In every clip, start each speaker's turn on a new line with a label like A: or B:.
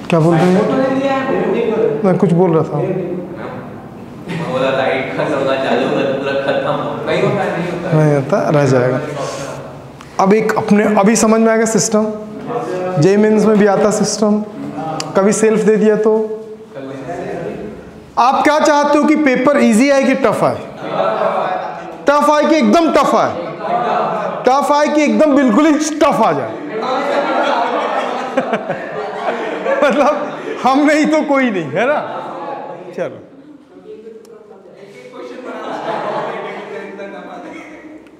A: क्या बोल रहे हैं? मैं कुछ बोल रहा था, नहीं होता, रह जाएगा। अब एक अपने अभी समझ में आएगा सिस्टम, जेईई मेंस में भी आता सिस्टम। कभी सेल्फ दे दिया तो आप क्या चाहते हो कि पेपर इजी आए कि टफ आए? टफ आए कि एकदम टफ आए? टफ आए कि एकदम बिल्कुल ही टफ आ जाए? मतलब हम नहीं तो कोई नहीं है ना। चलो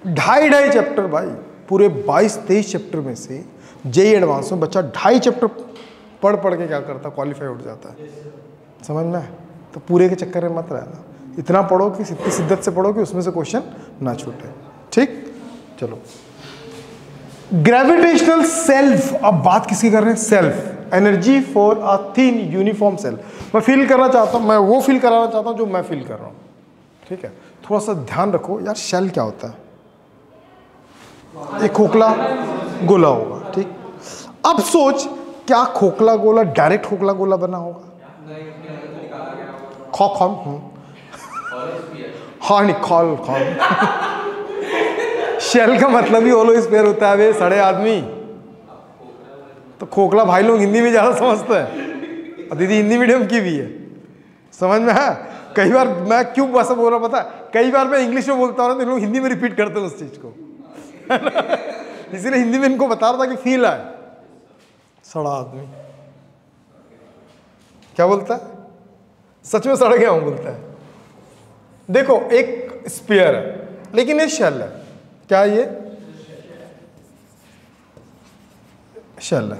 A: ढाई चैप्टर भाई, पूरे 22-23 चैप्टर में से जेईई एडवांस में बच्चा 2.5 चैप्टर पढ़ के क्या करता, क्वालिफाई उठ जाता है। समझ में? तो पूरे के चक्कर में मत रहना, इतना पढ़ो कि इतनी शिद्दत से पढ़ो कि उसमें से क्वेश्चन ना छूटे। ठीक, चलो ग्रेविटेशनल सेल्फ। अब बात किसकी कर रहे हैं? Self energy for a thin uniform cell. मैं फील करना चाहता हूँ, मैं वो फील कराना चाहता हूँ जो मैं फील कर रहा हूँ। ठीक है, थोड़ा सा ध्यान रखो यार, शेल क्या होता है? एक खोखला गोला होगा। ठीक, अब सोच क्या खोखला गोला डायरेक्ट खोखला गोला बना होगा? हाँ नहीं, खॉल शेल का मतलब ही होलो स्फीयर होता है बे सड़े आदमी। तो खोखला भाई लोग हिंदी में ज्यादा समझते हैं, और दीदी हिंदी मीडियम की भी है, समझ में है? कई बार मैं क्यों ऐसा बोल रहा पता है, कई बार मैं इंग्लिश में बोलता हूँ तो लोग हिंदी में रिपीट करते हैं उस चीज को, इसीलिए हिंदी में इनको बता रहा था कि फील आए। सड़ा आदमी क्या बोलता है? सच में सड़ गया हूं बोलता है। देखो एक स्फीयर है लेकिन ये शेल है। क्या ये शेल है?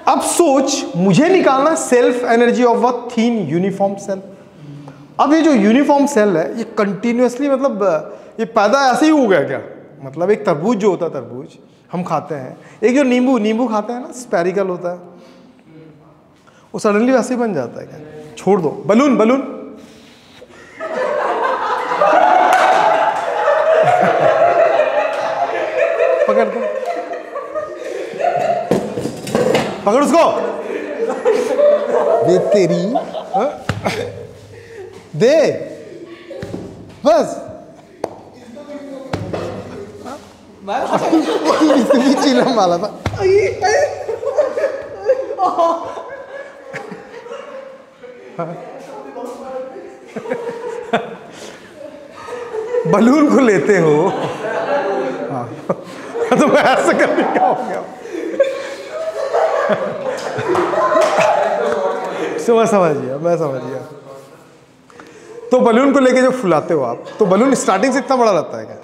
A: अब सोच, मुझे निकालना self energy of a thin uniform cell. अब ये जो यूनिफॉर्म सेल है ये कंटिन्यूअसली, मतलब ये पैदा ऐसे ही हो गया क्या? मतलब एक तरबूज जो होता है, तरबूज हम खाते हैं, एक जो नींबू खाते हैं ना, स्पेरिकल होता है, वो सडनली वैसे ही बन जाता है क्या? छोड़ दो, बलून पकड़ उसको, दे तेरी दे बस। चिलम वाला था। बलून को लेते हो? हाँ तो मैं ऐसा करने क्या हो गया? मैं समझ गया। तो बलून को लेके जो फुलाते हो आप, तो बलून स्टार्टिंग से इतना बड़ा रहता है क्या?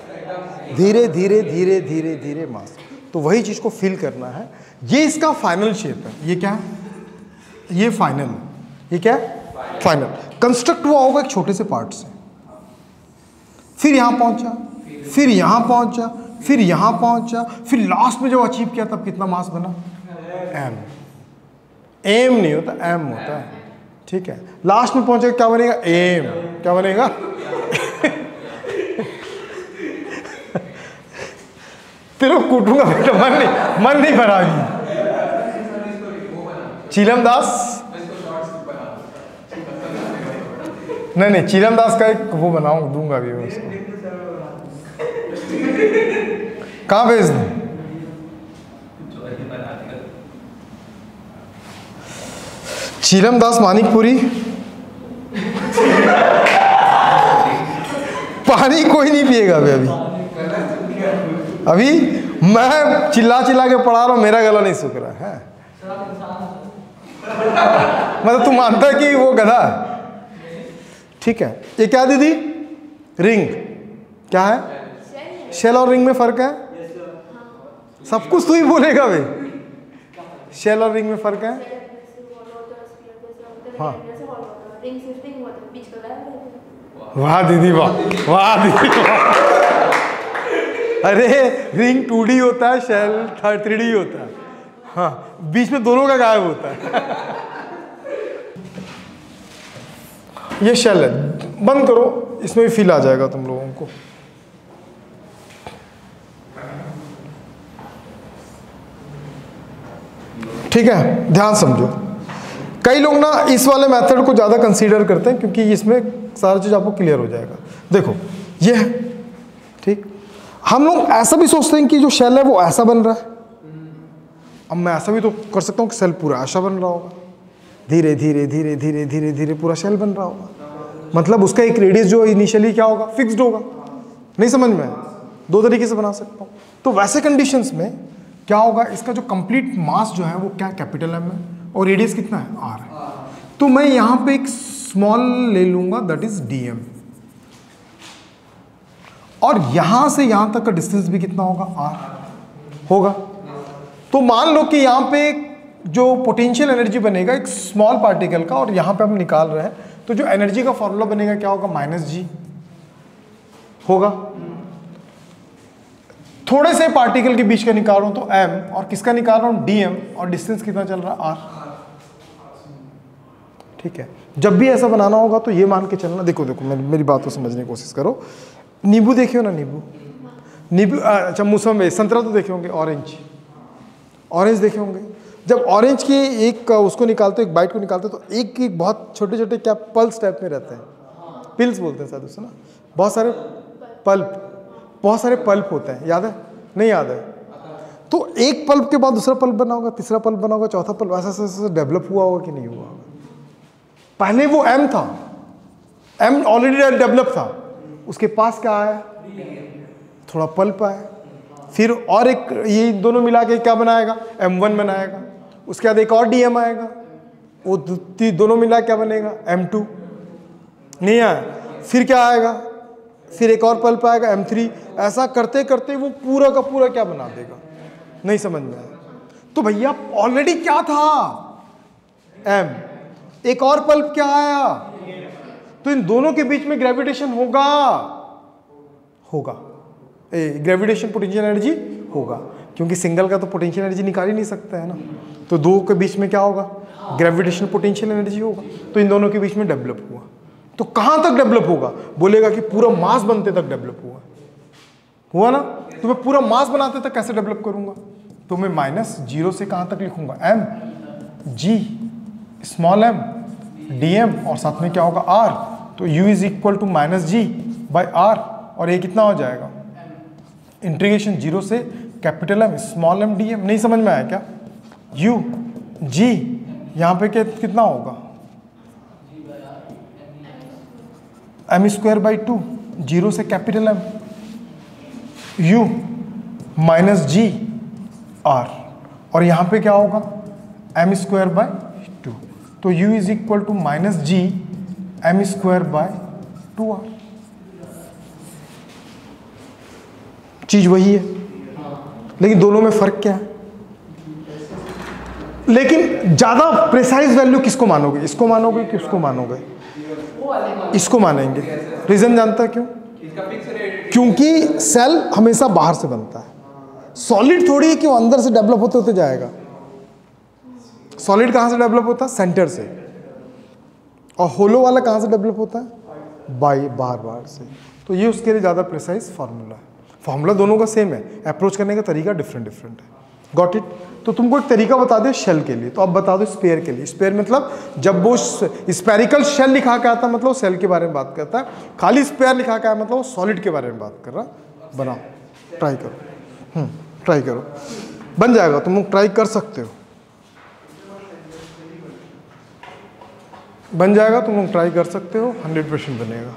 A: धीरे धीरे मास। तो वही चीज को फील करना है। ये इसका फाइनल शेप है। ये क्या है? ये फाइनल। ये क्या है? फाइनल। कंस्ट्रक्ट हुआ होगा एक छोटे से पार्ट से, फिर यहां पहुंचा, फिर यहां पहुंचा, फिर यहां पहुंचा, फिर लास्ट में जब अचीव किया तब कितना मास बना? एम। एम नहीं होता, एम होता है। ठीक है, लास्ट में पहुंचेगा क्या बनेगा? एम। क्या बनेगा? तेरे को कूटूंगा बेटा, मन नहीं भरा अभी। चीलमदास नहीं, चीलमदास का एक वो बनाऊंगा, दूंगा भी उसको। कहाँ भेज दूं? चीलमदास मानिकपुरी। पानी कोई नहीं पिएगा अभी मैं चिल्ला के पढ़ा रहा हूं, मेरा गला नहीं सूख रहा है। मतलब तू मानता है कि वो गधा है? ठीक है, ये क्या दीदी? रिंग। क्या है? शेल और रिंग में फर्क है? सब कुछ तू ही बोलेगा भाई। शेल और रिंग में फर्क है? हाँ, वाह दीदी वाह दीदी वाह। अरे रिंग 2D होता है, शेल 3D होता है। हाँ, बीच में दोनों का गायब होता है। ये शेल है, बंद करो, इसमें भी फील आ जाएगा तुम लोगों को। ठीक है, ध्यान समझो। कई लोग ना इस वाले मेथड को ज़्यादा कंसीडर करते हैं क्योंकि इसमें सारा चीज़ आपको क्लियर हो जाएगा। देखो ये है, ठीक। हम लोग ऐसा भी सोचते हैं कि जो शेल है वो ऐसा बन रहा है। अब मैं ऐसा भी तो कर सकता हूँ कि सेल पूरा ऐसा बन रहा होगा, धीरे धीरे धीरे धीरे धीरे धीरे पूरा शेल बन रहा होगा। मतलब उसका एक रेडियस जो इनिशियली क्या होगा, फिक्स्ड होगा। नहीं समझ में? दो तरीके से बना सकता हूँ। तो वैसे कंडीशंस में क्या होगा, इसका जो कंप्लीट मास जो है वो क्या, कैपिटल एम है, और रेडियस कितना है, आर है। तो मैं यहाँ पे एक स्मॉल ले लूंगा, दैट इज डी एम, और यहां से यहां तक का डिस्टेंस भी कितना होगा, आर होगा। तो मान लो कि यहां पे जो पोटेंशियल एनर्जी बनेगा एक स्मॉल पार्टिकल का, और यहां पे हम निकाल रहे हैं, तो जो एनर्जी का फॉर्मूला बनेगा क्या होगा, माइनस जी होगा। थोड़े से पार्टिकल के बीच का निकाल रहा हूं तो एम, और किसका निकाल रहा हूं, डी एम, और डिस्टेंस कितना चल रहा है, आर। ठीक है, जब भी ऐसा बनाना होगा तो ये मान के चलना। देखो देखो मेरी बात को समझने की कोशिश करो। नींबू देखियो ना, नींबू, अच्छा मौसम, संतरा तो देखे होंगे, ऑरेंज देखे होंगे। जब ऑरेंज के एक उसको निकालते हो, एक बाइट को निकालते हो, तो एक एक बहुत छोटे छोटे क्या पल्स टाइप में रहते हैं, पिल्स बोलते हैं शायद उससे ना, बहुत सारे पल्प होते हैं। याद है, नहीं याद है? तो एक पल्प के बाद दूसरा पल्प बना होगा, तीसरा पल्प बना होगा, चौथा पल्प, ऐसा डेवलप हुआ होगा कि नहीं हुआ होगा। पहले वो एम था, एम ऑलरेडी डेवलप था, उसके पास क्या आया, थोड़ा पल्प आया, फिर और एक, ये दोनों मिला के क्या बनाएगा, M1 बनाएगा। उसके बाद एक और DM आएगा, वो दोनों मिला क्या बनेगा, M2। नहीं आया, फिर क्या आएगा, फिर एक और पल्प आएगा, M3। ऐसा करते करते वो पूरा का पूरा क्या बना देगा। नहीं समझ में आया? तो भैया ऑलरेडी क्या था, M, एक और पल्प क्या आया, तो इन दोनों के बीच में ग्रेविटेशन होगा, ग्रेविटेशन पोटेंशियल एनर्जी होगा, क्योंकि सिंगल का तो पोटेंशियल एनर्जी निकाल ही नहीं सकता है ना। तो दो के बीच में क्या होगा, ग्रेविटेशन पोटेंशियल एनर्जी होगा। तो इन दोनों के बीच में डेवलप हुआ। तो कहां तक डेवलप होगा, बोलेगा कि पूरा मास बनते तक डेवलप हुआ ना। तो मैं पूरा मास बनाते तक कैसे डेवलप करूंगा, तो मैं माइनस जीरो से कहां तक लिखूंगा, M G small M D M, और साथ में क्या होगा, आर। तो u is equal to minus G by R, और ये कितना हो जाएगा, इंटीग्रेशन जीरो से capital M small M D M. नहीं समझ में आया क्या, u जी यहाँ पे कितना होगा, M square by two, zero से capital M, u minus G R, और यहाँ पे क्या होगा, एम स्क्वायर बाई टू। तो u is equal to minus G M square by two R. चीज वही है, लेकिन दोनों में फर्क क्या है। लेकिन ज्यादा प्रिसाइज वैल्यू किसको मानोगे, इसको मानोगे कि उसको मानोगे, इसको मानेंगे। रीजन जानता है क्यों, क्योंकि सेल हमेशा बाहर से बनता है, सॉलिड थोड़ी है कि वो अंदर से डेवलप होते होते जाएगा। सॉलिड कहां से डेवलप होता है, सेंटर से, और होलो वाला कहां से डेवलप होता है, बाहर से। तो ये उसके लिए ज़्यादा प्रिसाइज फार्मूला है। फार्मूला दोनों का सेम है, अप्रोच करने का तरीका डिफरेंट है। Got it. तो तुमको एक तरीका बता दे शेल के लिए, तो अब बता दो स्पेयर के लिए। स्पेयर मतलब जब वो स्पेरिकल शेल लिखा के आता है मतलब सेल के बारे में बात करता है, खाली स्पेयर लिखा के आया मतलब वो सॉलिड के बारे में बात कर रहा। बनाओ, ट्राई करो, ट्राई करो, बन जाएगा। तुम लोग ट्राई कर सकते हो, बन जाएगा। तुम लोग ट्राई कर सकते हो, 100% बनेगा।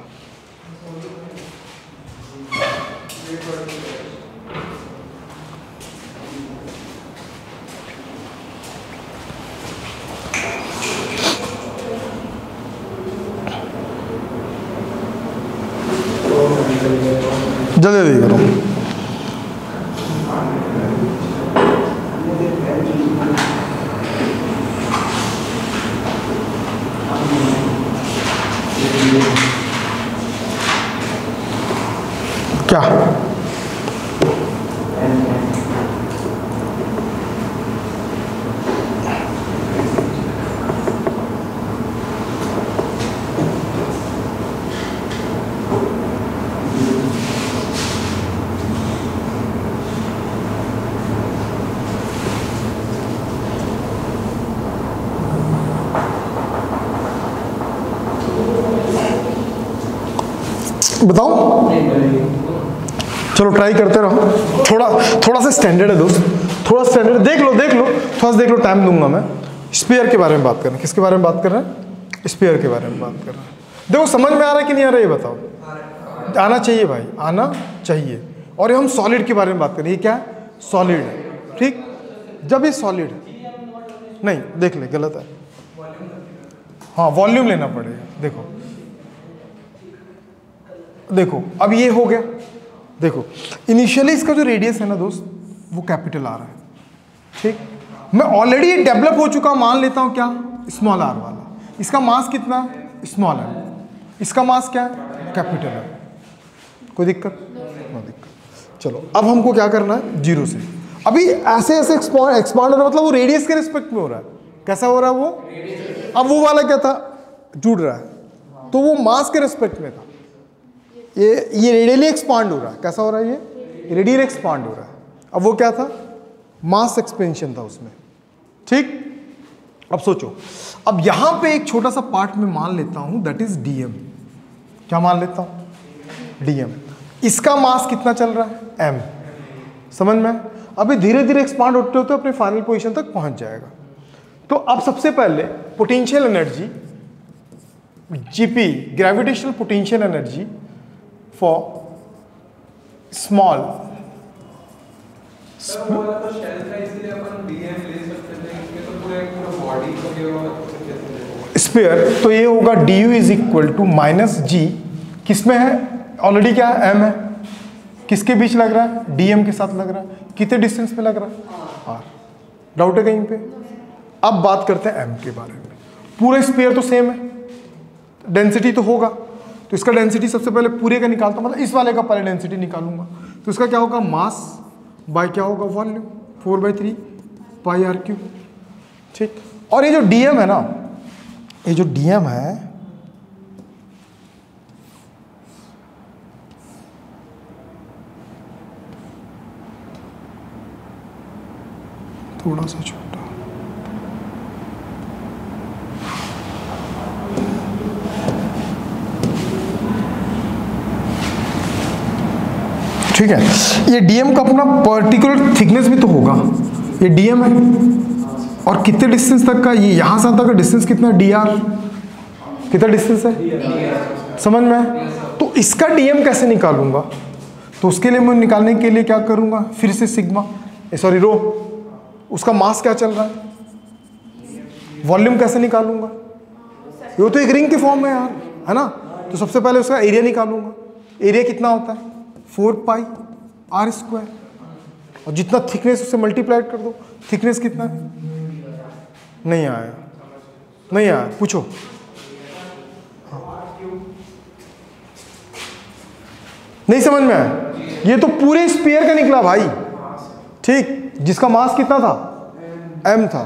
A: जल्दी करो। क्या बताओ, चलो ट्राई करते रहो। थोड़ा सा स्टैंडर्ड है दोस्त, थोड़ा स्टैंडर्ड, देख लो थोड़ा सा देख लो, टाइम दूंगा मैं। स्पेयर के बारे में बात कर रहे हैं, किसके बारे में बात कर रहे हैं? स्पेयर के बारे में बात कर रहे हैं। देखो समझ में आ रहा है कि नहीं आ रहा है, ये बताओ। आना चाहिए भाई, आना चाहिए। और ये हम सॉलिड के बारे में बात कर रहे हैं, ये क्या है? सॉलिड है, ठीक। जब ये सॉलिड नहीं, देख ले, गलत है। हाँ, वॉल्यूम लेना पड़ेगा। देखो अब ये हो गया। देखो इनिशियली इसका जो रेडियस है ना दोस्त, वो कैपिटल आर है, ठीक। मैं ऑलरेडी डेवलप हो चुका, मान लेता हूं क्या, स्मॉल आर वाला। इसका मास कितना है? स्मॉल है। इसका मास क्या है? कैपिटल है। कोई दिक्कत? नो दिक्कत। चलो अब हमको क्या करना है, जीरो से। अभी ऐसे एक्सपांड हो रहा है, मतलब वो रेडियस के रिस्पेक्ट में हो रहा है। कैसा हो रहा है वो? अब वो वाला क्या था, जुड़ रहा है, तो वो मास के रिस्पेक्ट में था। ये रेडियली एक्सपांड हो रहा है। कैसा हो रहा है? ये रेडियली एक्सपांड हो रहा है। अब वो क्या था? मास एक्सपेंशन था उसमें, ठीक। अब सोचो, अब यहां पे एक छोटा सा पार्ट में मान लेता हूं, दैट इज डीएम। क्या मान लेता हूं? डीएम। इसका मास कितना चल रहा है? एम। समझ में? अभी धीरे धीरे एक्सपांड होते होते अपने फाइनल पोजीशन तक पहुंच जाएगा। तो अब सबसे पहले potential energy, GP, gravitational potential energy for small sphere, तो ये होगा du is equal to minus G. किसमें है? ऑलरेडी क्या है? m है। किसके बीच लग रहा है? dm के साथ लग रहा है। कितने डिस्टेंस पे लग रहा है? r। डाउट है कहीं पे? अब बात करते हैं m के बारे में। पूरा स्फीयर तो सेम है, डेंसिटी तो होगा, तो इसका डेंसिटी सबसे पहले पूरे का निकालता हूं, मतलब इस वाले का पहले डेंसिटी निकालूंगा। तो इसका क्या होगा? मास बाय क्या होगा? वॉल्यूम, 4/3 पाई आर क्यूब, ठीक। और ये जो डीएम है ना, ये जो डीएम है, थोड़ा सा छोटा, ठीक है। ये डीएम का अपना पर्टिकुलर थिकनेस भी तो होगा। ये डीएम है, और कितने डिस्टेंस तक का? ये यहां से तक का डिस्टेंस कितना? डीआर। कितना डिस्टेंस है? समझ में? तो इसका डीएम कैसे निकालूंगा? तो उसके लिए मैं निकालने के लिए क्या करूंगा? फिर से सिग्मा, सॉरी रो। उसका मास क्या चल रहा है? वॉल्यूम कैसे निकालूंगा? ये तो एक रिंग के फॉर्म में यार, है ना। तो सबसे पहले उसका एरिया निकालूंगा। एरिया कितना होता है? 4 पाई आर स्क्वायर, और जितना थिकनेस उससे मल्टीप्लाई कर दो। थिकनेस कितना है? नहीं आया, नहीं आया, पूछो। नहीं समझ में आया? ये तो पूरे स्फीयर का निकला भाई, ठीक, जिसका मास कितना था? m था।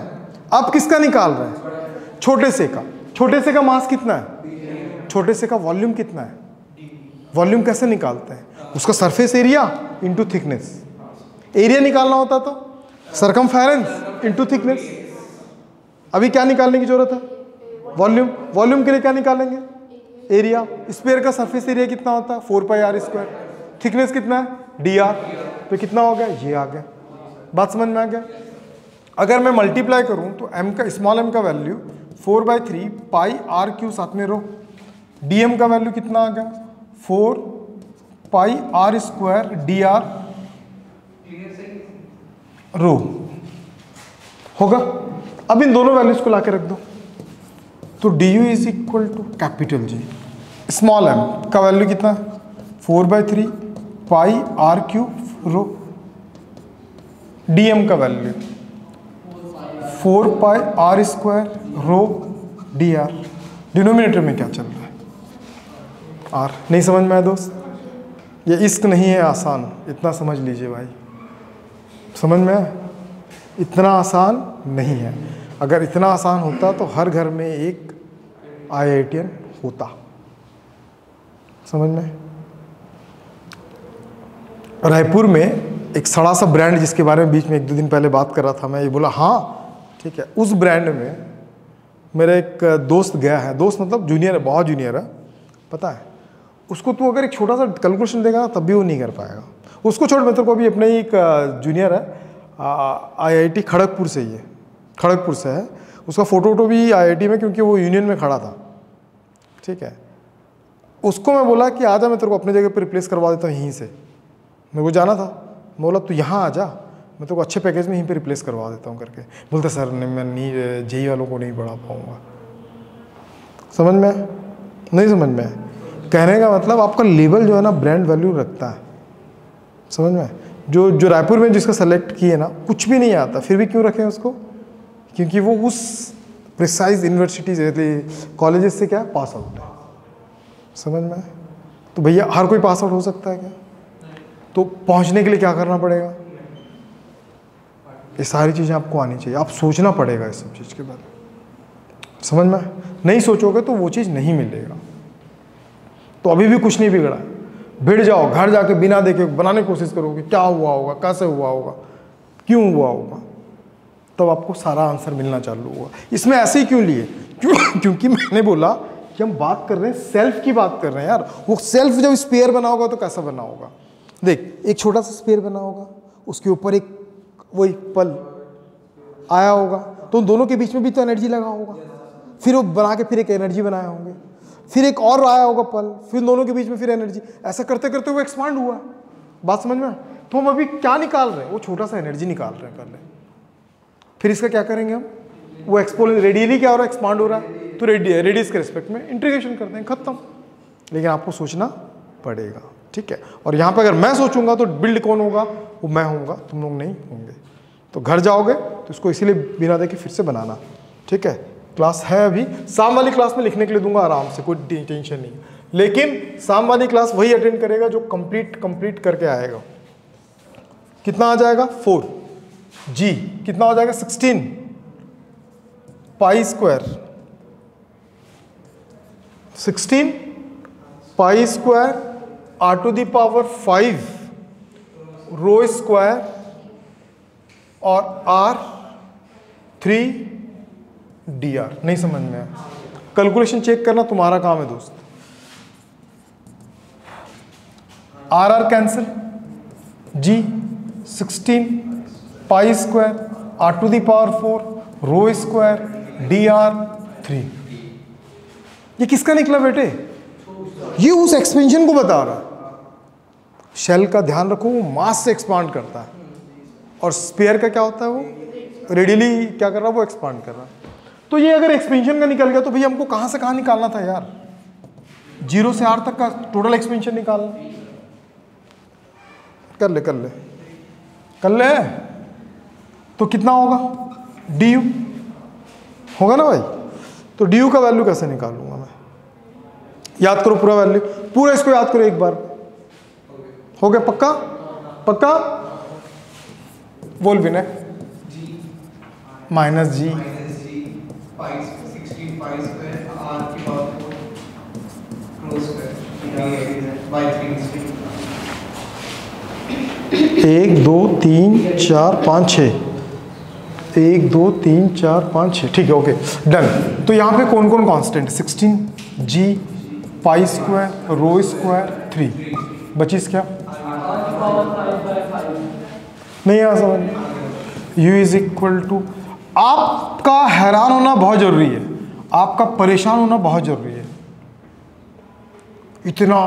A: अब किसका निकाल रहे हैं? छोटे से का। छोटे से का मास कितना है? छोटे से का वॉल्यूम कितना है? वॉल्यूम कैसे निकालते हैं? उसका surface area into thickness. Area निकालना होता तो सरकमफेरेंस इंटू थिकनेस। अभी क्या निकालने की जरूरत है? वॉल्यूम। वॉल्यूम के लिए क्या निकालेंगे? एरिया। स्फीयर का सरफेस एरिया कितना होता है? 4 पाई आर स्क्वायर। थिकनेस कितना है? D R. तो कितना हो गया? ये आ गया। बात समझ में आ गया? अगर मैं मल्टीप्लाई करूं तो m का, स्मॉल m का वैल्यू 4/3 पाई आर क्यू, साथ में रो। dm का वैल्यू कितना आ गया? 4 pi R square D R रो होगा। अब इन दोनों वैल्यूज को लाके रख दो, तो D U is equal to capital G, small m का वैल्यू कितना? 4/3 pi R cube rho. dm का value 4 pi R square rho D R. Denominator में क्या चल रहा है? आर। नहीं समझ में आया दोस्त? ये इश्क नहीं है आसान, इतना समझ लीजिए भाई। समझ में आया? इतना आसान नहीं है। अगर इतना आसान होता तो हर घर में एक IITian होता। समझ में? रायपुर में एक सड़ा सा ब्रांड, जिसके बारे में बीच में 1-2 दिन पहले बात कर रहा था मैं, ये बोला हाँ ठीक है, उस ब्रांड में मेरा एक दोस्त गया है, दोस्त मतलब जूनियर है, बहुत जूनियर है, पता है उसको तू अगर एक छोटा सा कैलकुलेशन देगा ना तब भी वो नहीं कर पाएगा। उसको छोड़, मैं तेरे को अभी अपने ही एक जूनियर है, IIT खड़गपुर से ही है, खड़गपुर से है, उसका फ़ोटो भी IIT में, क्योंकि वो यूनियन में खड़ा था, ठीक है। उसको मैं बोला कि आजा, मैं तेरे को अपनी जगह पर रिप्लेस करवा देता हूँ यहीं से, मेरे को जाना था। मैं बोला तू यहाँ आ जा, मैं तेरे को अच्छे पैकेज में यहीं पे रिप्लेस करवा देता हूँ करके। बोलते सर नहीं, मैं नहीं, जेई वालों को नहीं बढ़ा पाऊँगा। समझ में नहीं? समझ में कहने का मतलब आपका लेवल जो है ना ब्रांड वैल्यू रखता है, समझ में? जो रायपुर में जिसका सेलेक्ट किए ना, कुछ भी नहीं आता फिर भी क्यों रखें उसको? क्योंकि वो उस प्रिसाइज यूनिवर्सिटी कॉलेजेस से क्या पास आउट है, समझ में? तो भैया हर कोई पास आउट हो सकता है क्या? तो पहुंचने के लिए क्या करना पड़ेगा? ये सारी चीज़ें आपको आनी चाहिए, आप सोचना पड़ेगा इस सब चीज़ के बारे में, समझ में? नहीं सोचोगे तो वो चीज़ नहीं मिलेगा। तो अभी भी कुछ नहीं बिगड़ा, भिड़ जाओ, घर जाके बिना देखे बनाने की कोशिश करोगे, क्या हुआ होगा, कैसे हुआ होगा, क्यों हुआ होगा, तब आपको सारा आंसर मिलना चालू होगा। इसमें ऐसे ही क्यों लिए? क्योंकि मैंने बोला कि हम बात कर रहे हैं सेल्फ की बात कर रहे हैं यार। वो सेल्फ जब स्पेयर बना होगा तो कैसा बना होगा? देख, एक छोटा सा स्पेयर बना होगा, उसके ऊपर एक वही पल आया होगा, तो उन दोनों के बीच में भी तो एनर्जी लगा होगा, फिर वो बना के फिर एक एनर्जी बनाए होंगे, फिर एक और आया होगा पल, फिर दोनों के बीच में फिर एनर्जी, ऐसा करते करते वो एक्सपांड हुआ। बात समझ में? तो हम अभी क्या निकाल रहे हैं? वो छोटा सा एनर्जी निकाल रहे हैं पहले, फिर इसका क्या करेंगे हम? वो एक्सपोनेंशियल रेडियली क्या हो रहा है? एक्सपांड हो रहा है, तो रेडियस के रिस्पेक्ट में इंटीग्रेशन करते हैं, खत्म। लेकिन आपको सोचना पड़ेगा, ठीक है। और यहाँ पे अगर मैं सोचूंगा तो बिल्ड कौन होगा? वो मैं होऊंगा, तुम लोग नहीं होंगे। तो घर जाओगे तो इसको इसीलिए बिना देखे फिर से बनाना, ठीक है। क्लास है अभी, शाम वाली क्लास में लिखने के लिए दूंगा आराम से, कोई टेंशन नहीं। लेकिन शाम वाली क्लास वही अटेंड करेगा जो कंप्लीट करके आएगा। कितना आ जाएगा? 4 जी कितना हो जाएगा? 16 pi square, 16 pi square r⁵ रो स्क्वायर और r3 dr। नहीं समझ में आया? कैलकुलेशन चेक करना तुम्हारा काम है दोस्त। r cancel, g 16 pi square r⁴ रो स्क्वायर dr3। ये किसका निकला बेटे? ये उस एक्सपेंशन को बता रहा है। शेल का ध्यान रखो, वो मास से एक्सपांड करता है, और स्पेयर का क्या होता है? वो रेडियली क्या कर रहा है? वो एक्सपांड कर रहा है। तो ये अगर एक्सपेंशन का निकल गया तो भैया हमको कहां से कहां निकालना था यार? 0 से r तक का टोटल एक्सपेंशन निकालना। कर ले। तो कितना होगा? du होगा ना भाई? तो du का वैल्यू कैसे निकालूंगा मैं? याद करो पूरा वैल्यू, पूरा इसको याद करो एक बार। हो गया? पक्का? बोल भी ना, माइनस जी एक दो तीन चार पाँच छः, 1 2 3 4 5 6, ठीक है, ओके डन। तो यहाँ पे कौन कौन कांस्टेंट? 16 जी पाई स्क्वायर रो स्क्वायर 3, बचीस क्या? नहीं आ समझ? u इज इक्वल टू, आपका हैरान होना बहुत जरूरी है, आपका परेशान होना बहुत जरूरी है। इतना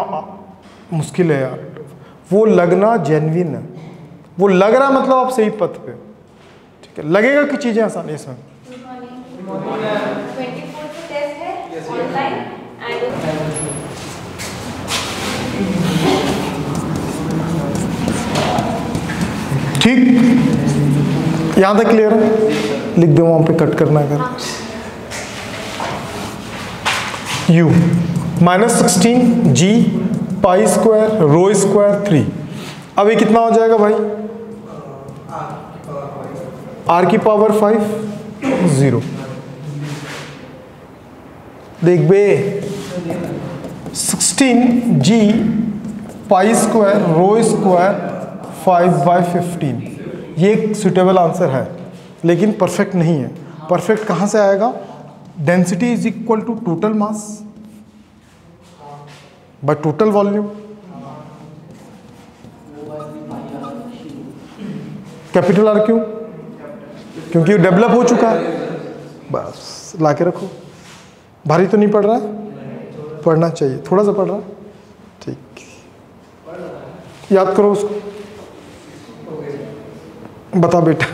A: मुश्किल है यार, वो लगना जेन्युइन है, वो लग रहा है मतलब आप सही पथ पे, ठीक है। लगेगा कि चीजें आसान है इसमें। ठीक, यहां तक क्लियर है? लिख दो वहां पे, कट करना अगर। u -16 g pi square rho square 3। अब ये कितना हो जाएगा भाई? r की पावर 5 0। देख बे, 16 g pi square rho square 5/15, ये एक सुटेबल आंसर है, लेकिन परफेक्ट नहीं है। परफेक्ट कहाँ से आएगा? Density is equal to total mass by total volume. Capital R क्यों? क्योंकि ये डेवलप हो चुका है। बस ला के रखो। भारी तो नहीं पड़ रहा है? पढ़ना चाहिए, थोड़ा सा पढ़ रहा है, ठीक। याद करो उसको, बता बेटा।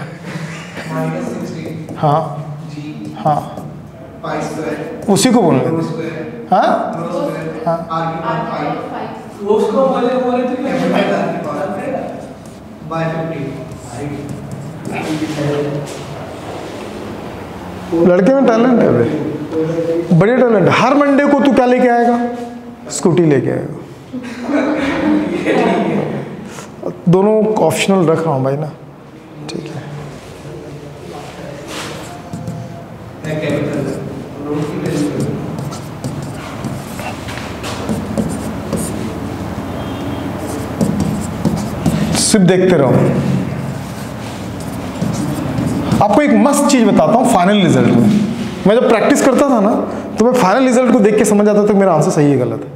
A: हाँ हाँ, उसी को बोलना। हाँ हाँ, लड़के में टैलेंट है भाई, बढ़िया टैलेंट है। हर मंडे को तू क्या लेके आएगा? स्कूटी लेके आएगा। दोनों ऑप्शनल रख रहा हूँ भाई ना, ठीक है। सिर्फ देखते रहो। आपको एक मस्त चीज बताता हूँ फाइनल रिजल्ट में। मैं जब प्रैक्टिस करता था ना, तो मैं फाइनल रिजल्ट को देख के समझ आता था कि मेरा आंसर सही है गलत है।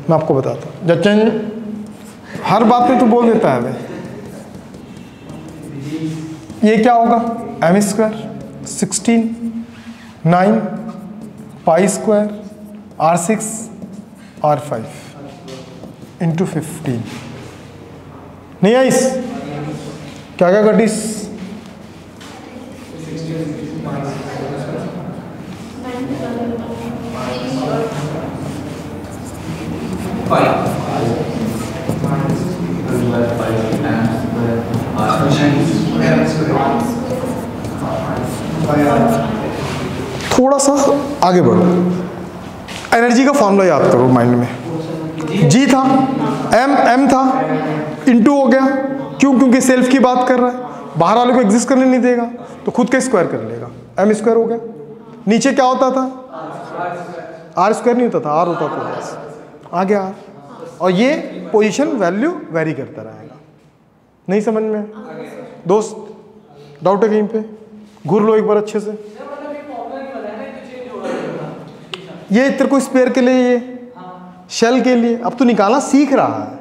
A: मैं आपको बताता हूँ। जचन हर बात में तो बोल देता है भाई। ये क्या होगा? M square 16 9 pi square R6 R5 into 15। नहीं आइस? क्या क्या कटिस? थोड़ा सा आगे बढ़ो। एनर्जी का फॉर्मूला याद करो माइंड में। जी था, एम था, इनटू हो गया। क्यों? क्योंकि सेल्फ की बात कर रहा है, बाहर वाले को एग्जिस्ट करने नहीं देगा, तो खुद के स्क्वायर कर लेगा। एम स्क्वायर हो गया। नीचे क्या होता था? आर स्क्वायर नहीं होता था, आर होता था, बस आ गया आर। और ये पोजीशन वैल्यू वेरी करता रहेगा। नहीं समझ में दोस्त? डाउट है कहीं पे? घूर लो एक बार अच्छे से। ये तेरे को स्पेयर के लिए, ये शेल के लिए। अब तो निकालना सीख रहा है,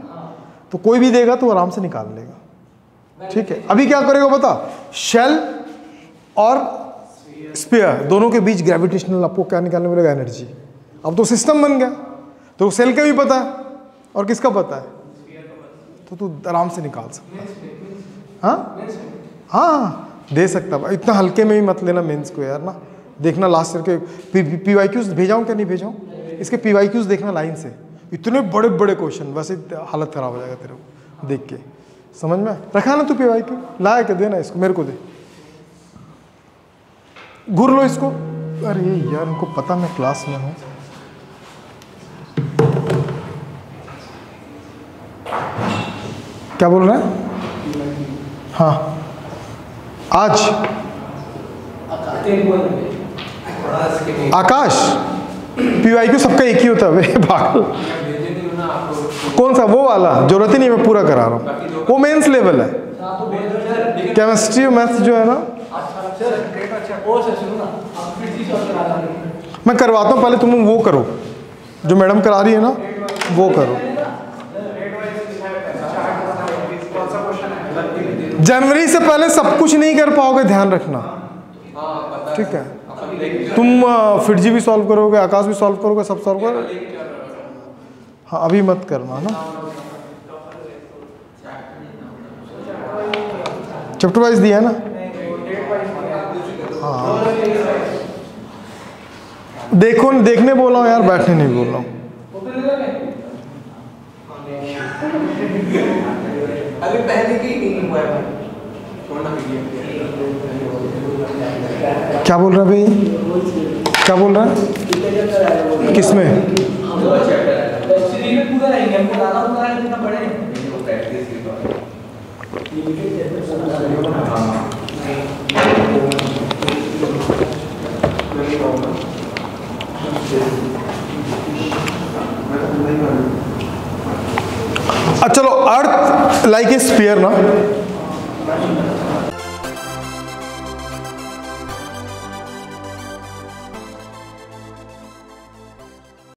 A: तो कोई भी देगा तो आराम से निकाल लेगा, ठीक है। अभी क्या करेगा बता? शेल और स्पेयर दोनों के बीच ग्रेविटेशनल आपको क्या निकालने मिलेगा? एनर्जी। अब तो सिस्टम बन गया। तो सेल का भी पता है और किसका पता है, तो तू आराम से निकाल सकता है। हाँ हाँ, दे सकता है। इतना हल्के में भी मत लेना मेंस को यार ना। देखना लास्ट ईयर के PYQs भेजाऊँ क्या नहीं भेजाऊँ? इसके PYQs देखना लाइन से। इतने बड़े बड़े क्वेश्चन, वैसे हालत खराब हो जाएगा तेरे को देख के। समझ में रखा ना तू? PYQ लाया के देना इसको, मेरे को दे। घूर लो इसको। अरे यार उनको पता मैं क्लास में हूँ। क्या बोल रहे हैं? हाँ आज आकाश PYQ सबका एक ही होता है पागल। कौन सा? वो वाला जरूरत ही नहीं, मैं पूरा करा रहा हूँ। वो मेंस लेवल है। केमिस्ट्री और मैथ्स जो है ना, मैं करवाता हूँ। पहले तुम वो करो जो मैडम करा रही है ना, वो करो। जनवरी से पहले सब कुछ नहीं कर पाओगे, ध्यान रखना, ठीक है। तुम फिटजी भी सॉल्व करोगे, आकाश भी सॉल्व करोगे, सब सॉल्व करोगे। हाँ अभी मत करना ना, चैप्टर वाइज दिया है ना। हाँ देखो, देखने बोला हूँ यार, बैठने नहीं बोल रहा हूँ।
B: अभी पहले की नहीं हुआ है।
A: क्या बोल रहा है भाई? क्या बोल रहा है? किसमें? चलो, अर्थ लाइक ए स्फीयर ना,